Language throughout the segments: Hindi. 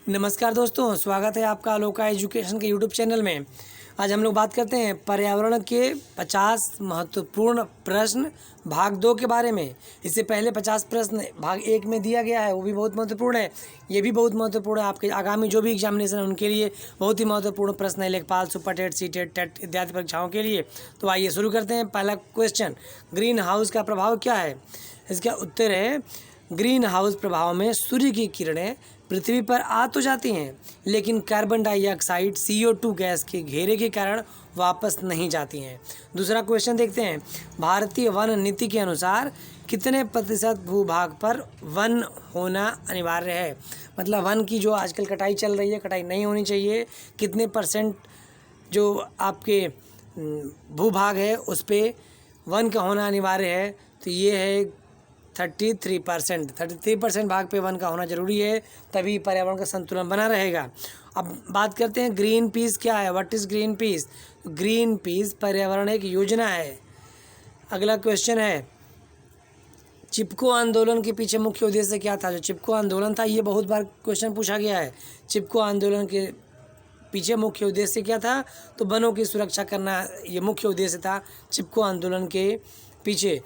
नमस्कार दोस्तों, स्वागत है आपका अलोका एजुकेशन के यूट्यूब चैनल में। आज हम लोग बात करते हैं पर्यावरण के 50 महत्वपूर्ण प्रश्न भाग 2 के बारे में। इससे पहले 50 प्रश्न भाग 1 में दिया गया है, वो भी बहुत महत्वपूर्ण है। ये भी बहुत महत्वपूर्ण है, आपके आगामी जो भी एग्जामिनेशन है उनके लिए बहुत ही महत्वपूर्ण प्रश्न है, लेखपाल, super TET, C TET, TET इत्यादि परीक्षाओं के लिए। तो आइए शुरू करते हैं। पहला क्वेश्चन, ग्रीन हाउस का प्रभाव क्या है? इसका उत्तर है, ग्रीन हाउस प्रभाव में सूर्य की किरणें पृथ्वी पर आ तो जाती हैं, लेकिन कार्बन डाइऑक्साइड CO2 गैस के घेरे के कारण वापस नहीं जाती हैं। दूसरा क्वेश्चन देखते हैं, भारतीय वन नीति के अनुसार कितने प्रतिशत भूभाग पर वन होना अनिवार्य है? मतलब वन की जो आजकल कटाई चल रही है, कटाई नहीं होनी चाहिए। कितने परसेंट जो आपके भूभाग है उस पर वन का होना अनिवार्य है? तो ये है 33% भाग पे वन का होना जरूरी है, तभी पर्यावरण का संतुलन बना रहेगा। अब बात करते हैं ग्रीन पीस क्या है। What is green peas? Green peas पर्यावरण एक योजना है। अगला क्वेश्चन है, चिपको आंदोलन के पीछे मुख्य उद्देश्य क्या था? जो चिपको आंदोलन था, ये बहुत बार क्वेश्चन पूछा गया है। चिपको आंदोलन के पीछे मुख्य उद्देश्य क्या था? तो वनों की सुरक्षा करना ये मुख्य उद्देश्य था चिपको आंदोलन के पीछे।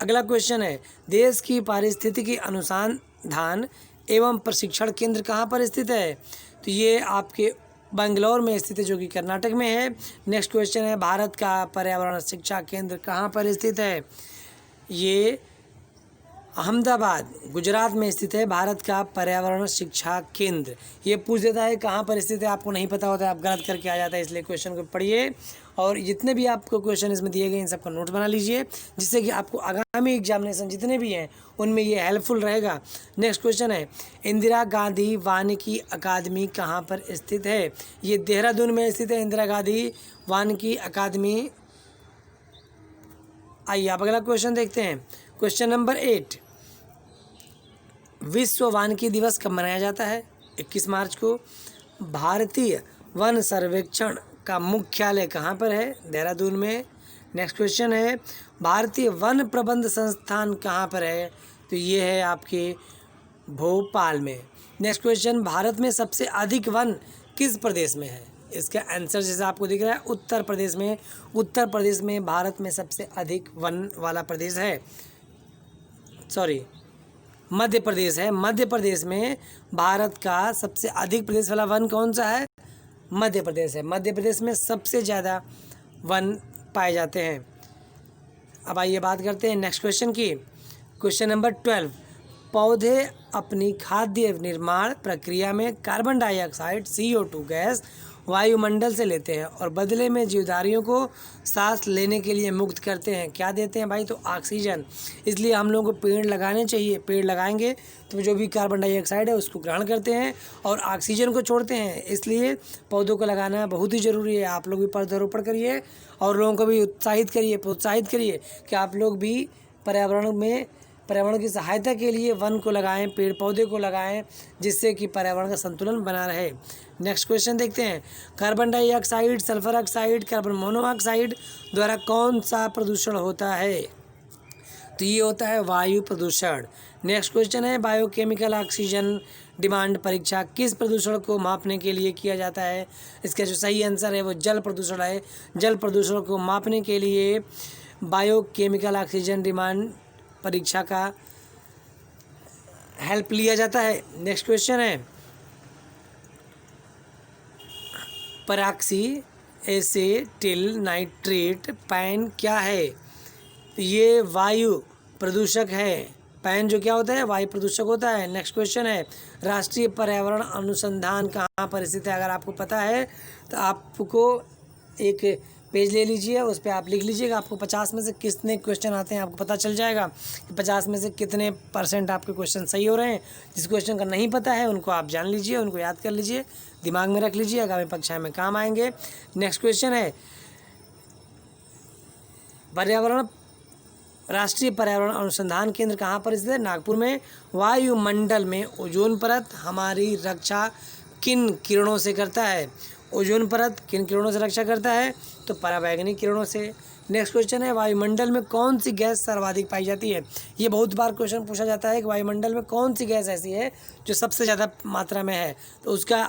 अगला क्वेश्चन है, देश की पारिस्थितिकी अनुसंधान एवं प्रशिक्षण केंद्र कहाँ पर स्थित है? तो ये आपके बेंगलोर में स्थित है, जो कि कर्नाटक में है। नेक्स्ट क्वेश्चन है, भारत का पर्यावरण शिक्षा केंद्र कहाँ पर स्थित है? ये अहमदाबाद गुजरात में स्थित है भारत का पर्यावरण शिक्षा केंद्र। ये पूछ देता है कहाँ पर स्थित है, आपको नहीं पता होता है, आप गलत करके आ जाता है, इसलिए क्वेश्चन को पढ़िए और जितने भी आपको क्वेश्चन इसमें दिए गए इन सबका नोट बना लीजिए, जिससे कि आपको आगामी एग्जामिनेशन जितने भी हैं उनमें ये हेल्पफुल रहेगा। नेक्स्ट क्वेश्चन है, इंदिरा गांधी वानिकी अकादमी कहाँ पर स्थित है? ये देहरादून में स्थित है, इंदिरा गांधी वानिकी अकादमी। आइए आप अगला क्वेश्चन देखते हैं। क्वेश्चन नंबर 8, विश्व वानिकी दिवस कब मनाया जाता है? 21 मार्च को। भारतीय वन सर्वेक्षण का मुख्यालय कहाँ पर है? देहरादून में। नेक्स्ट क्वेश्चन है, भारतीय वन प्रबंध संस्थान कहाँ पर है? तो ये है आपके भोपाल में। नेक्स्ट क्वेश्चन, भारत में सबसे अधिक वन किस प्रदेश में है? इसका आंसर जैसे आपको दिख रहा है उत्तर प्रदेश में। उत्तर प्रदेश में भारत में सबसे अधिक वन वाला प्रदेश है, सॉरी मध्य प्रदेश है। मध्य प्रदेश में भारत का सबसे अधिक प्रदेश वाला वन कौन सा है? मध्य प्रदेश है। मध्य प्रदेश में सबसे ज़्यादा वन पाए जाते हैं। अब आइए बात करते हैं नेक्स्ट क्वेश्चन की। क्वेश्चन नंबर 12, पौधे अपनी खाद्य निर्माण प्रक्रिया में कार्बन डाइऑक्साइड CO2 गैस वायुमंडल से लेते हैं और बदले में जीवधारियों को सांस लेने के लिए मुक्त करते हैं। क्या देते हैं भाई? तो ऑक्सीजन। इसलिए हम लोगों को पेड़ लगाने चाहिए। पेड़ लगाएंगे तो जो भी कार्बन डाइऑक्साइड है उसको ग्रहण करते हैं और ऑक्सीजन को छोड़ते हैं। इसलिए पौधों को लगाना बहुत ही ज़रूरी है। आप लोग भी पौधारोपण करिए और लोगों को भी उत्साहित करिए, प्रोत्साहित करिए कि आप लोग भी पर्यावरण की सहायता के लिए वन को लगाएं, पेड़ पौधे को लगाएं, जिससे कि पर्यावरण का संतुलन बना रहे। नेक्स्ट क्वेश्चन देखते हैं, carbon dioxide, sulphur oxide, carbon monoxide द्वारा कौन सा प्रदूषण होता है? तो ये होता है वायु प्रदूषण। नेक्स्ट क्वेश्चन है, बायोकेमिकल ऑक्सीजन डिमांड परीक्षा किस प्रदूषण को मापने के लिए किया जाता है? इसका जो सही आंसर है वो जल प्रदूषण है। जल प्रदूषण को मापने के लिए बायोकेमिकल ऑक्सीजन डिमांड परीक्षा का हेल्प लिया जाता है। नेक्स्ट क्वेश्चन है, पराक्सी एसेटिल नाइट्रेट पैन क्या है? ये वायु प्रदूषक है। पैन जो क्या होता है? वायु प्रदूषक होता है। नेक्स्ट क्वेश्चन है, राष्ट्रीय पर्यावरण अनुसंधान कहाँ पर स्थित है? अगर आपको पता है तो आपको एक पेज ले लीजिए, उस पर आप लिख लीजिएगा। आपको 50 में से कितने क्वेश्चन आते हैं आपको पता चल जाएगा कि 50 में से कितने % आपके क्वेश्चन सही हो रहे हैं। जिस क्वेश्चन का नहीं पता है उनको आप जान लीजिए, उनको याद कर लीजिए, दिमाग में रख लीजिए, आगामी कक्षा में काम आएंगे। नेक्स्ट क्वेश्चन है, राष्ट्रीय पर्यावरण अनुसंधान केंद्र कहाँ पर स्थित है? नागपुर में। वायुमंडल में ओजोन परत हमारी रक्षा किन किरणों से करता है? ओजोन परत किन किरणों से रक्षा करता है? तो पराबैंगनी किरणों से। नेक्स्ट क्वेश्चन है वायुमंडल में कौन सी गैस सर्वाधिक पाई जाती है। ये बहुत बार क्वेश्चन पूछा जाता है कि वायुमंडल में कौन सी गैस ऐसी है जो सबसे ज़्यादा मात्रा में है, तो उसका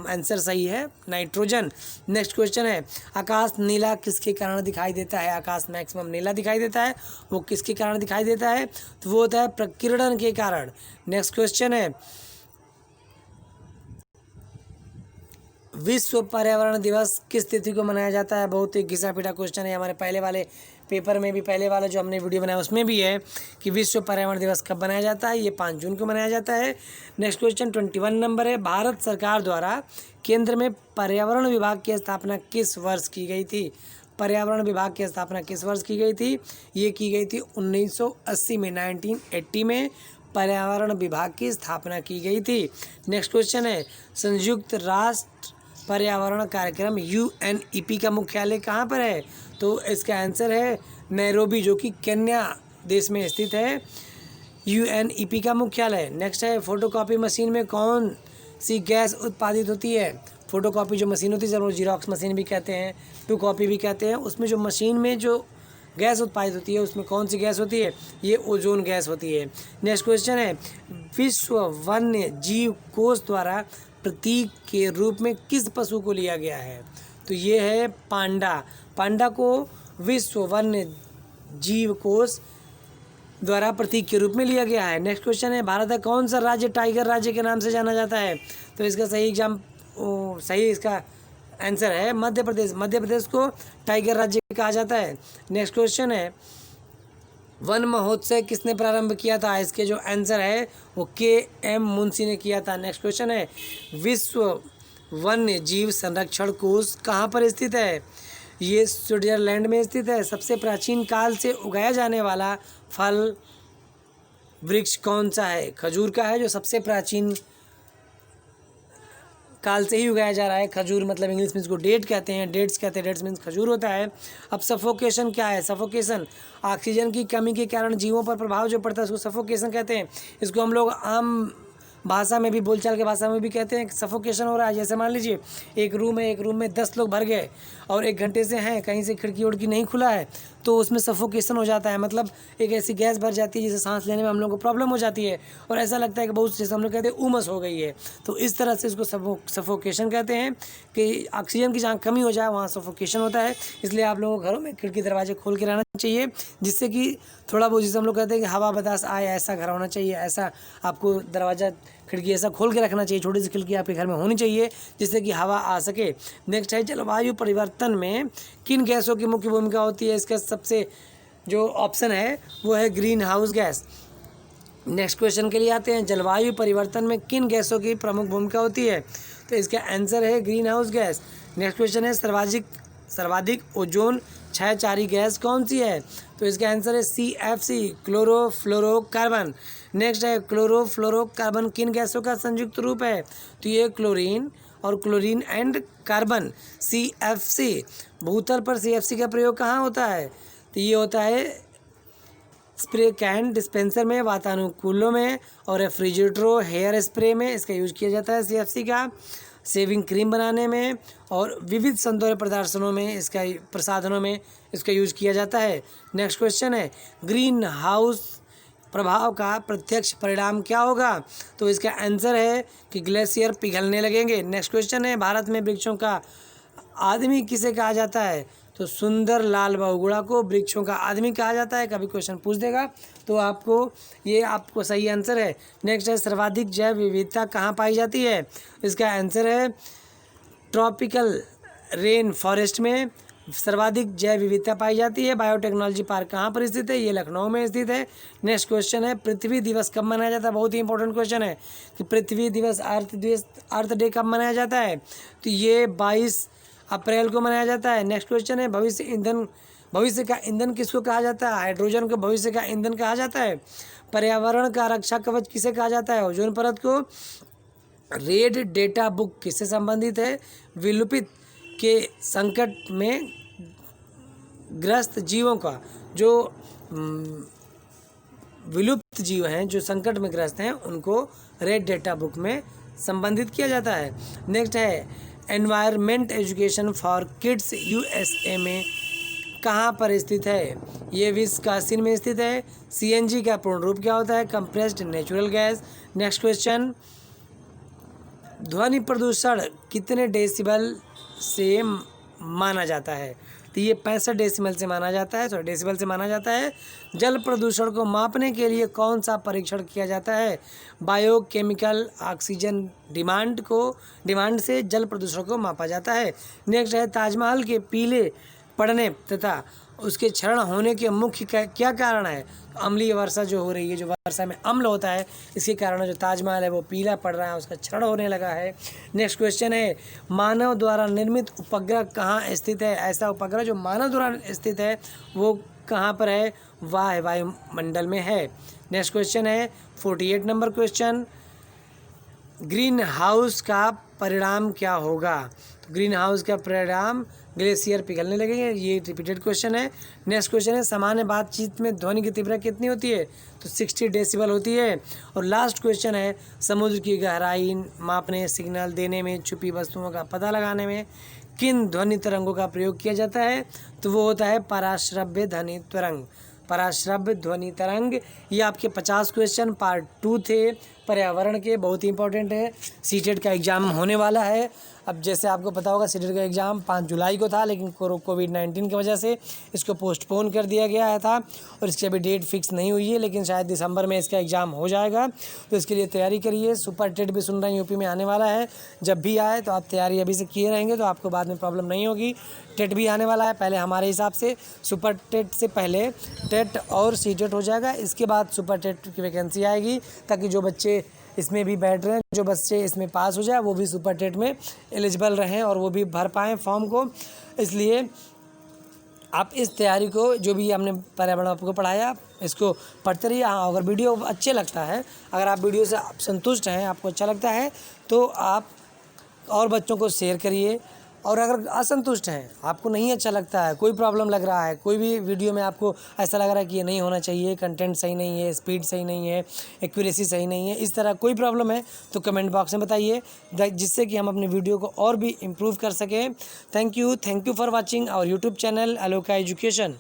आंसर सही है नाइट्रोजन। नेक्स्ट क्वेश्चन है आकाश नीला किसके कारण दिखाई देता है। आकाश मैक्सिमम नीला दिखाई देता है, वो किसके कारण दिखाई देता है, तो वो होता है प्रकीर्णन के कारण। नेक्स्ट क्वेश्चन है विश्व पर्यावरण दिवस किस तिथि को मनाया जाता है। बहुत ही घिसा पिटा क्वेश्चन है, हमारे पहले वाले पेपर में भी, पहले वाला जो हमने वीडियो बनाया उसमें भी है कि विश्व पर्यावरण दिवस कब मनाया जाता है। ये 5 जून को मनाया जाता है। नेक्स्ट क्वेश्चन 21 नंबर है भारत सरकार द्वारा केंद्र में पर्यावरण विभाग की स्थापना किस वर्ष की गई थी। पर्यावरण विभाग की स्थापना किस वर्ष की गई थी। ये की गई थी 1980 में, 1980 में पर्यावरण विभाग की स्थापना की गई थी। नेक्स्ट क्वेश्चन है संयुक्त राष्ट्र पर्यावरण कार्यक्रम UNEP का मुख्यालय कहाँ पर है, तो इसका आंसर है नैरोबी, जो कि केन्या देश में स्थित है UNEP का मुख्यालय। नेक्स्ट है फोटोकॉपी मशीन में कौन सी गैस उत्पादित होती है। फोटोकॉपी जो मशीन होती है, जब जीरोक्स मशीन भी कहते हैं, टू कॉपी भी कहते हैं, उसमें जो मशीन में जो गैस उत्पादित होती है उसमें कौन सी गैस होती है, ये ओजोन गैस होती है। नेक्स्ट क्वेश्चन है विश्व वन्य जीव कोष द्वारा प्रतीक के रूप में किस पशु को लिया गया है, तो ये है पांडा। पांडा को विश्व वन्य जीव कोष द्वारा प्रतीक के रूप में लिया गया है। नेक्स्ट क्वेश्चन है भारत का कौन सा राज्य टाइगर राज्य के नाम से जाना जाता है, तो इसका सही इसका आंसर है मध्य प्रदेश। मध्य प्रदेश को टाइगर राज्य कहा जाता है। नेक्स्ट क्वेश्चन है वन महोत्सव किसने प्रारंभ किया था, इसके जो आंसर है वो KM मुंशी ने किया था। नेक्स्ट क्वेश्चन है विश्व वन्य जीव संरक्षण कोष कहाँ पर स्थित है, ये स्विट्जरलैंड में स्थित है। सबसे प्राचीन काल से उगाया जाने वाला फल वृक्ष कौन सा है, खजूर का है, जो सबसे प्राचीन काल से ही उगाया जा रहा है। खजूर मतलब इंग्लिश में इसको डेट कहते हैं, डेट्स कहते हैं, डेट्स मीन्स खजूर होता है। अब सफोकेशन क्या है, सफोकेशन ऑक्सीजन की कमी के कारण जीवों पर प्रभाव जो पड़ता है उसको सफोकेशन कहते हैं। इसको हम लोग आम भाषा में भी, बोलचाल के भाषा में भी कहते हैं कि सफोकेशन हो रहा है। जैसे मान लीजिए एक रूम है, एक रूम में 10 लोग भर गए और 1 घंटे से हैं, कहीं से खिड़की उड़की नहीं खुला है, तो उसमें सफोकेशन हो जाता है। मतलब एक ऐसी गैस भर जाती है जिसे सांस लेने में हम लोग को प्रॉब्लम हो जाती है और ऐसा लगता है कि बहुत, जैसे हम लोग कहते हैं उमस हो गई है, तो इस तरह से इसको सफोकेशन कहते हैं कि ऑक्सीजन की जहाँ कमी हो जाए वहाँ सफोकेशन होता है। इसलिए आप लोगों को घरों में खिड़की दरवाजे खोल के रहना चाहिए, जिससे कि थोड़ा बहुत, जिसे हम लोग कहते हैं कि हवा बतास आए, ऐसा घर होना चाहिए। ऐसा आपको दरवाज़ा खिड़की ऐसा खोल के रखना चाहिए, छोटी सी खिड़की आपके घर में होनी चाहिए जिससे कि हवा आ सके। नेक्स्ट है जलवायु परिवर्तन में किन गैसों की मुख्य भूमिका होती है, इसका सबसे जो ऑप्शन है वो है green house gas. Next question के लिए आते हैं जलवायु परिवर्तन में किन गैसों की प्रमुख भूमिका होती है, तो इसका आंसर है green house gas. Next question है सर्वाधिक ओजोन क्षयकारी गैस कौन सी है, तो इसका आंसर है CFC क्लोरोफ्लोरोकार्बन। नेक्स्ट है क्लोरोफ्लोरोकार्बन किन गैसों का संयुक्त रूप है, तो ये क्लोरीन और क्लोरीन एंड कार्बन CFC। भूतल पर CFC का प्रयोग कहाँ होता है, तो ये होता है स्प्रे कैन डिस्पेंसर में, वातानुकूलों में और रेफ्रिजरेटरों हेयर स्प्रे में इसका यूज किया जाता है CFC का। शेविंग क्रीम बनाने में और विविध सौंदर्य प्रदर्शनों में इसका प्रसाधनों में इसका यूज किया जाता है। नेक्स्ट क्वेश्चन है ग्रीन हाउस प्रभाव का प्रत्यक्ष परिणाम क्या होगा, तो इसका आंसर है कि ग्लेशियर पिघलने लगेंगे। नेक्स्ट क्वेश्चन है भारत में वृक्षों का आदमी किसे कहा जाता है, तो सुंदर लाल बहुगुणा को वृक्षों का आदमी कहा जाता है। कभी क्वेश्चन पूछ देगा तो आपको सही आंसर है। नेक्स्ट है सर्वाधिक जैव विविधता कहाँ पाई जाती है, इसका आंसर है ट्रॉपिकल रेन फॉरेस्ट में सर्वाधिक जैव विविधता पाई जाती है। बायोटेक्नोलॉजी पार्क कहाँ पर स्थित है, ये लखनऊ में स्थित है। नेक्स्ट क्वेश्चन है पृथ्वी दिवस कब मनाया जाता है, बहुत ही इंपॉर्टेंट क्वेश्चन है कि पृथ्वी दिवस अर्थ डे कब मनाया जाता है, तो ये 22 अप्रैल को मनाया जाता है। नेक्स्ट क्वेश्चन है भविष्य का ईंधन किसको कहा जाता है, हाइड्रोजन को भविष्य का ईंधन कहा जाता है। पर्यावरण का रक्षा कवच किसे कहा जाता है, ओजोन परत को। रेड डेटा बुक किससे संबंधित है, विलुप्त के संकट में ग्रस्त जीवों का, जो विलुप्त जीव हैं जो संकट में ग्रस्त हैं उनको रेड डेटा बुक में संबंधित किया जाता है। नेक्स्ट है environment education for kids USA में कहाँ पर स्थित है? ये विस्कॉन्सिन में स्थित है। सीएनजी का पूर्ण रूप क्या होता है? Compressed natural gas. Next question, ध्वनि प्रदूषण कितने डेसिबल से माना जाता है? तो ये 65 डेसिबल से माना जाता है, डेसिबल से माना जाता है। जल प्रदूषण को मापने के लिए कौन सा परीक्षण किया जाता है? बायोकेमिकल ऑक्सीजन डिमांड से जल प्रदूषण को मापा जाता है। नेक्स्ट है, ताजमहल के पीले पड़ने तथा उसके क्षरण होने के मुख्य क्या कारण है? अम्लीय वर्षा जो हो रही है, जो वर्षा में अम्ल होता है, इसके कारण जो ताजमहल है वो पीला पड़ रहा है, उसका क्षरण होने लगा है। नेक्स्ट क्वेश्चन है, मानव द्वारा निर्मित उपग्रह कहाँ स्थित है? ऐसा उपग्रह जो मानव द्वारा स्थित है वो कहाँ पर है? वायुमंडल में है। नेक्स्ट क्वेश्चन है 48 नंबर क्वेश्चन, ग्रीन हाउस का परिणाम क्या होगा? तो ग्रीन हाउस का परिणाम ग्लेशियर पिघलने लगेंगे। ये रिपीटेड क्वेश्चन है। नेक्स्ट क्वेश्चन है, सामान्य बातचीत में ध्वनि की तीव्रता कितनी होती है? तो 60 डेसिबल होती है। और लास्ट क्वेश्चन है, समुद्र की गहराई मापने, सिग्नल देने में, छुपी वस्तुओं का पता लगाने में किन ध्वनि तरंगों का प्रयोग किया जाता है? तो वो होता है पराश्रव्य ध्वनि तरंग। पराश्रव्य ध्वनि तरंग। ये आपके 50 क्वेश्चन पार्ट 2 थे पर्यावरण के, बहुत ही इंपॉर्टेंट है। सीटेट का एग्ज़ाम होने वाला है। अब जैसे आपको पता होगा सीटेट का एग्ज़ाम 5 जुलाई को था, लेकिन कोविड-19 की वजह से इसको पोस्टपोन कर दिया गया था और इसकी अभी डेट फिक्स नहीं हुई है, लेकिन शायद दिसंबर में इसका एग्ज़ाम हो जाएगा। तो इसके लिए तैयारी करिए। सुपर टेट भी सुन रहे हैं, यूपी में आने वाला है। जब भी आए तो आप तैयारी अभी से किए रहेंगे तो आपको बाद में प्रॉब्लम नहीं होगी। टेट भी आने वाला है, पहले हमारे हिसाब से सुपर टेट से पहले टेट और सीटेट हो जाएगा, इसके बाद सुपर टेट की वैकेंसी आएगी, ताकि जो बच्चे इसमें भी बैठ रहे हैं, जो बच्चे इसमें पास हो जाए वो भी सुपर टेट में एलिजिबल रहें और वो भी भर पाएँ फॉर्म को। इसलिए आप इस तैयारी को, जो भी हमने पर्यावरण आपको पढ़ाया, इसको पढ़ते रहिए। हाँ, अगर वीडियो अच्छे लगता है, अगर आप वीडियो से संतुष्ट हैं, आपको अच्छा लगता है, तो आप और बच्चों को शेयर करिए। और अगर असंतुष्ट हैं, आपको नहीं अच्छा लगता है, कोई प्रॉब्लम लग रहा है, कोई भी वीडियो में आपको ऐसा लग रहा है कि ये नहीं होना चाहिए, कंटेंट सही नहीं है, स्पीड सही नहीं है, एक्यूरेसी सही नहीं है, इस तरह कोई प्रॉब्लम है तो कमेंट बॉक्स में बताइए, जिससे कि हम अपने वीडियो को और भी इम्प्रूव कर सकें। Thank you for watching our YouTube channel Aloka education.